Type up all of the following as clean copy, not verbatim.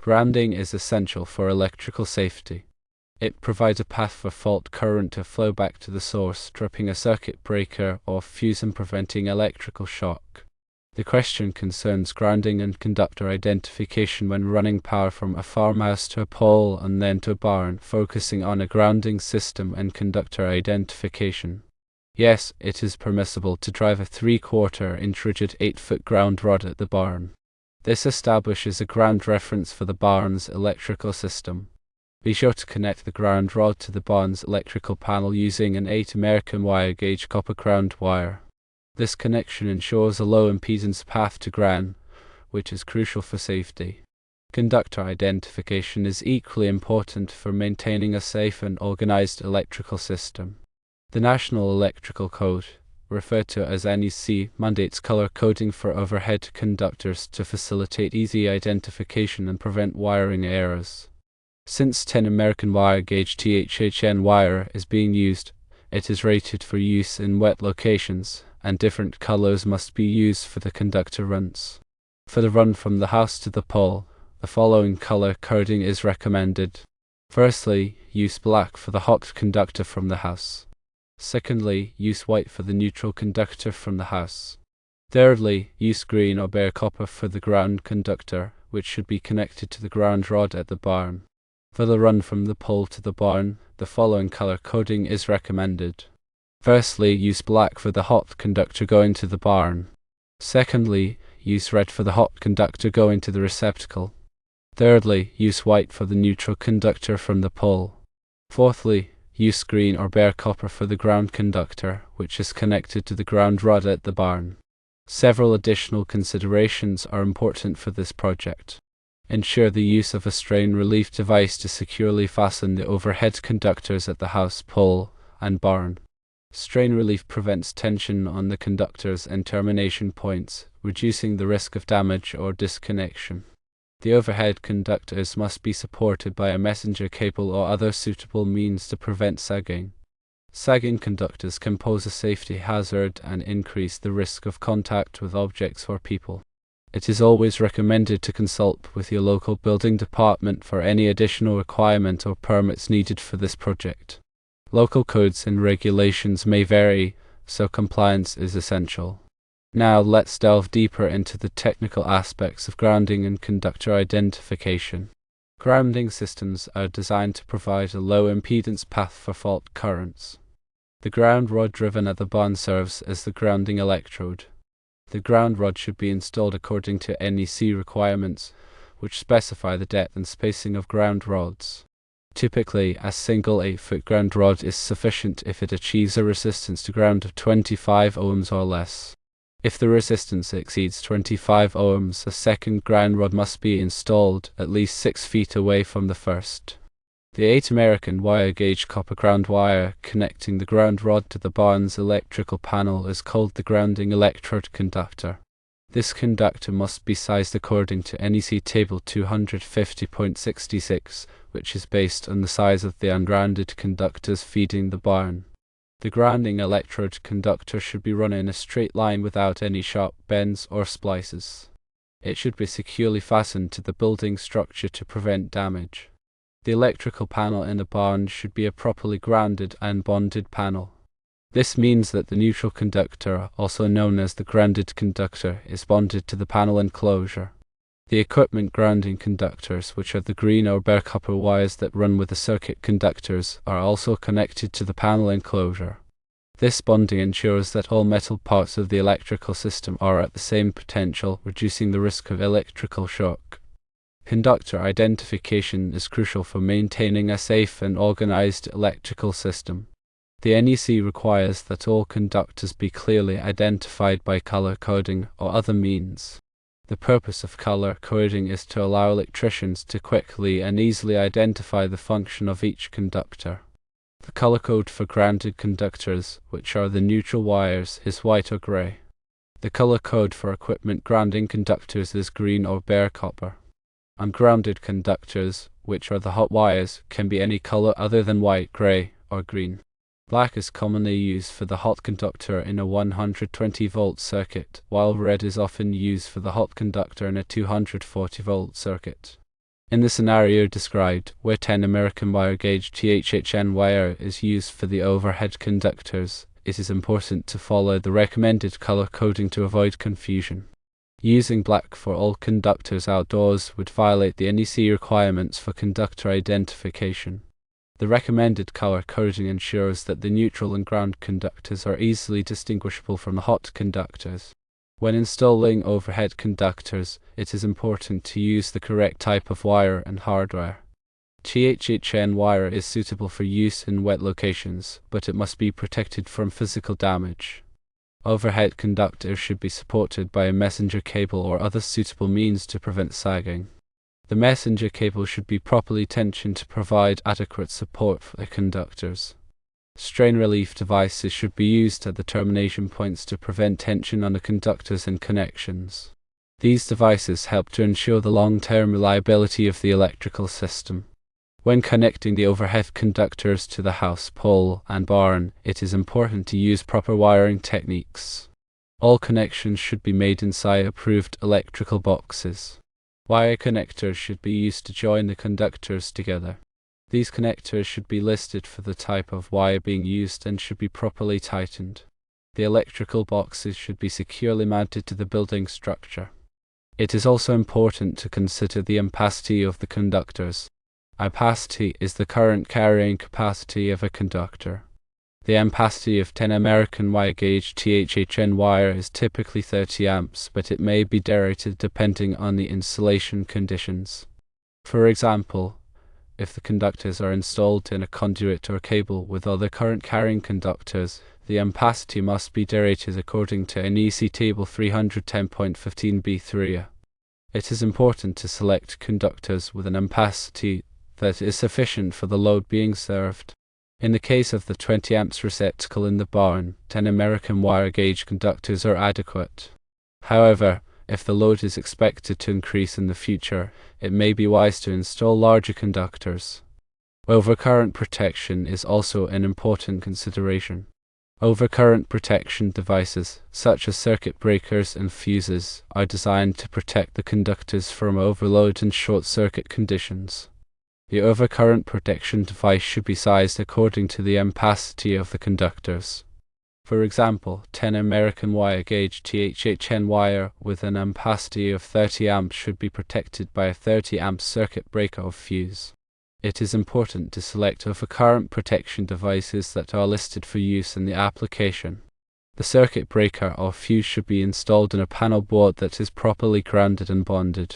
Grounding is essential for electrical safety. It provides a path for fault current to flow back to the source, tripping a circuit breaker or fuse and preventing electrical shock. The question concerns grounding and conductor identification when running power from a farmhouse to a pole and then to a barn, focusing on a grounding system and conductor identification. Yes, it is permissible to drive a 3/4-inch rigid 8-foot ground rod at the barn. This establishes a ground reference for the barn's electrical system. Be sure to connect the ground rod to the barn's electrical panel using an 8 American wire gauge copper ground wire. This connection ensures a low impedance path to ground, which is crucial for safety. Conductor identification is equally important for maintaining a safe and organized electrical system. The National Electrical Code, referred to as NEC, mandates color coding for overhead conductors to facilitate easy identification and prevent wiring errors. Since 10 American wire gauge THHN wire is being used, it is rated for use in wet locations, and different colors must be used for the conductor runs. For the run from the house to the pole, the following color coding is recommended. Firstly, use black for the hot conductor from the house. Secondly, use white for the neutral conductor from the house. Thirdly, use green or bare copper for the ground conductor, which should be connected to the ground rod at the barn. For the run from the pole to the barn, the following color coding is recommended. Firstly, use black for the hot conductor going to the barn. Secondly, use red for the hot conductor going to the receptacle. Thirdly, use white for the neutral conductor from the pole. Fourthly, use green or bare copper for the ground conductor, which is connected to the ground rod at the barn. Several additional considerations are important for this project. Ensure the use of a strain relief device to securely fasten the overhead conductors at the house, pole, and barn. Strain relief prevents tension on the conductors and termination points, reducing the risk of damage or disconnection. The overhead conductors must be supported by a messenger cable or other suitable means to prevent sagging. Sagging conductors can pose a safety hazard and increase the risk of contact with objects or people. It is always recommended to consult with your local building department for any additional requirement or permits needed for this project. Local codes and regulations may vary, so compliance is essential. Now let's delve deeper into the technical aspects of grounding and conductor identification. Grounding systems are designed to provide a low impedance path for fault currents. The ground rod driven at the barn serves as the grounding electrode. The ground rod should be installed according to NEC requirements, which specify the depth and spacing of ground rods. Typically, a single 8-foot ground rod is sufficient if it achieves a resistance to ground of 25 ohms or less. If the resistance exceeds 25 ohms, a second ground rod must be installed at least 6 feet away from the first. The 8 American wire gauge copper ground wire connecting the ground rod to the barn's electrical panel is called the grounding electrode conductor. This conductor must be sized according to NEC Table 250.66, which is based on the size of the ungrounded conductors feeding the barn. The grounding electrode conductor should be run in a straight line without any sharp bends or splices. It should be securely fastened to the building structure to prevent damage. The electrical panel in a barn should be a properly grounded and bonded panel. This means that the neutral conductor, also known as the grounded conductor, is bonded to the panel enclosure. The equipment grounding conductors, which are the green or bare copper wires that run with the circuit conductors, are also connected to the panel enclosure. This bonding ensures that all metal parts of the electrical system are at the same potential, reducing the risk of electrical shock. Conductor identification is crucial for maintaining a safe and organized electrical system. The NEC requires that all conductors be clearly identified by color coding or other means. The purpose of color coding is to allow electricians to quickly and easily identify the function of each conductor. The color code for grounded conductors, which are the neutral wires, is white or gray. The color code for equipment grounding conductors is green or bare copper. Ungrounded conductors, which are the hot wires, can be any color other than white, gray, or green. Black is commonly used for the hot conductor in a 120-volt circuit, while red is often used for the hot conductor in a 240-volt circuit. In the scenario described, where 10 American wire gauge THHN wire is used for the overhead conductors, it is important to follow the recommended color coding to avoid confusion. Using black for all conductors outdoors would violate the NEC requirements for conductor identification. The recommended color coding ensures that the neutral and ground conductors are easily distinguishable from the hot conductors. When installing overhead conductors, it is important to use the correct type of wire and hardware. THHN wire is suitable for use in wet locations, but it must be protected from physical damage. Overhead conductors should be supported by a messenger cable or other suitable means to prevent sagging. The messenger cable should be properly tensioned to provide adequate support for the conductors. Strain relief devices should be used at the termination points to prevent tension on the conductors and connections. These devices help to ensure the long-term reliability of the electrical system. When connecting the overhead conductors to the house, pole, and barn, it is important to use proper wiring techniques. All connections should be made inside approved electrical boxes. Wire connectors should be used to join the conductors together. These connectors should be listed for the type of wire being used and should be properly tightened. The electrical boxes should be securely mounted to the building structure. It is also important to consider the ampacity of the conductors. Ampacity is the current carrying capacity of a conductor. The ampacity of 10 American wire gauge THHN wire is typically 30 amps, but it may be derated depending on the installation conditions. For example, if the conductors are installed in a conduit or cable with other current carrying conductors, the ampacity must be derated according to NEC Table 310.15b3. It is important to select conductors with an ampacity that is sufficient for the load being served. In the case of the 20 amps receptacle in the barn, 10 American wire gauge conductors are adequate. However, if the load is expected to increase in the future, it may be wise to install larger conductors. Overcurrent protection is also an important consideration. Overcurrent protection devices, such as circuit breakers and fuses, are designed to protect the conductors from overload and short-circuit conditions. The overcurrent protection device should be sized according to the ampacity of the conductors. For example, 10 American wire gauge THHN wire with an ampacity of 30 amps should be protected by a 30 amp circuit breaker or fuse. It is important to select overcurrent protection devices that are listed for use in the application. The circuit breaker or fuse should be installed in a panel board that is properly grounded and bonded.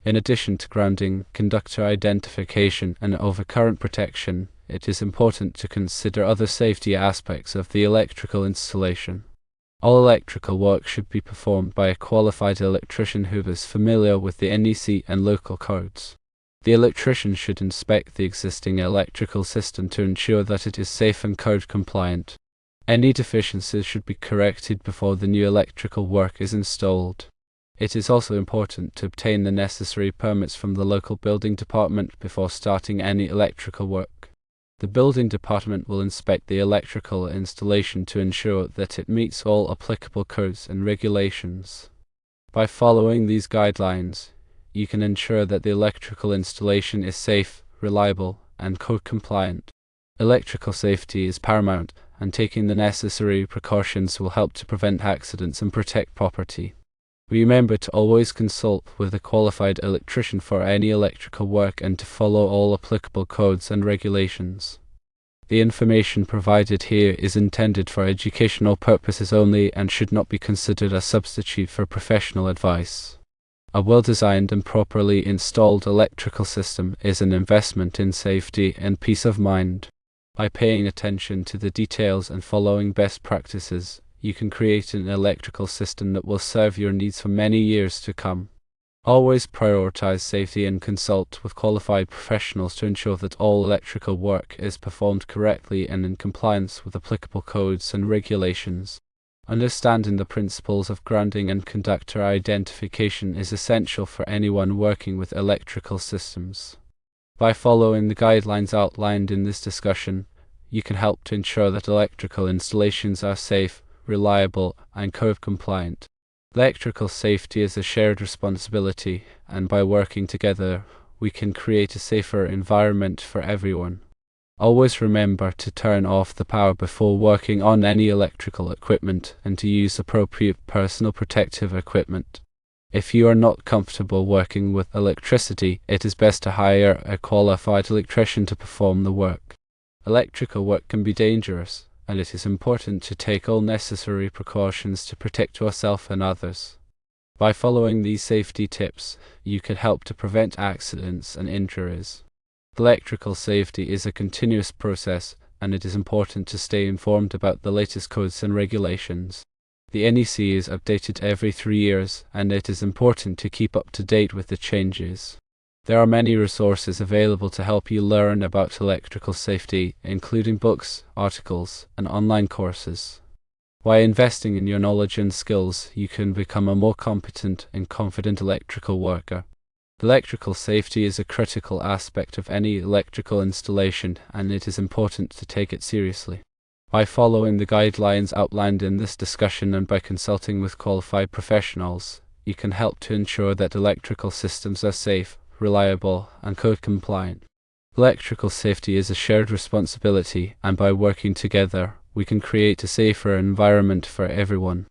In addition to grounding, conductor identification, and overcurrent protection, it is important to consider other safety aspects of the electrical installation. All electrical work should be performed by a qualified electrician who is familiar with the NEC and local codes. The electrician should inspect the existing electrical system to ensure that it is safe and code compliant. Any deficiencies should be corrected before the new electrical work is installed. It is also important to obtain the necessary permits from the local building department before starting any electrical work. The building department will inspect the electrical installation to ensure that it meets all applicable codes and regulations. By following these guidelines, you can ensure that the electrical installation is safe, reliable, and code compliant. Electrical safety is paramount, and taking the necessary precautions will help to prevent accidents and protect property. Remember to always consult with a qualified electrician for any electrical work and to follow all applicable codes and regulations. The information provided here is intended for educational purposes only and should not be considered a substitute for professional advice. A well-designed and properly installed electrical system is an investment in safety and peace of mind. By paying attention to the details and following best practices, you can create an electrical system that will serve your needs for many years to come. Always prioritize safety and consult with qualified professionals to ensure that all electrical work is performed correctly and in compliance with applicable codes and regulations. Understanding the principles of grounding and conductor identification is essential for anyone working with electrical systems. By following the guidelines outlined in this discussion, you can help to ensure that electrical installations are safe, reliable, and code compliant. Electrical safety is a shared responsibility, and by working together, we can create a safer environment for everyone. Always remember to turn off the power before working on any electrical equipment and to use appropriate personal protective equipment. If you are not comfortable working with electricity, it is best to hire a qualified electrician to perform the work. Electrical work can be dangerous, and it is important to take all necessary precautions to protect yourself and others. By following these safety tips, you can help to prevent accidents and injuries. Electrical safety is a continuous process, and it is important to stay informed about the latest codes and regulations. The NEC is updated every 3 years, and it is important to keep up to date with the changes. There are many resources available to help you learn about electrical safety, including books, articles, and online courses. By investing in your knowledge and skills, you can become a more competent and confident electrical worker. Electrical safety is a critical aspect of any electrical installation, and it is important to take it seriously. By following the guidelines outlined in this discussion and by consulting with qualified professionals, you can help to ensure that electrical systems are safe, reliable, and code compliant. Electrical safety is a shared responsibility, and by working together, we can create a safer environment for everyone.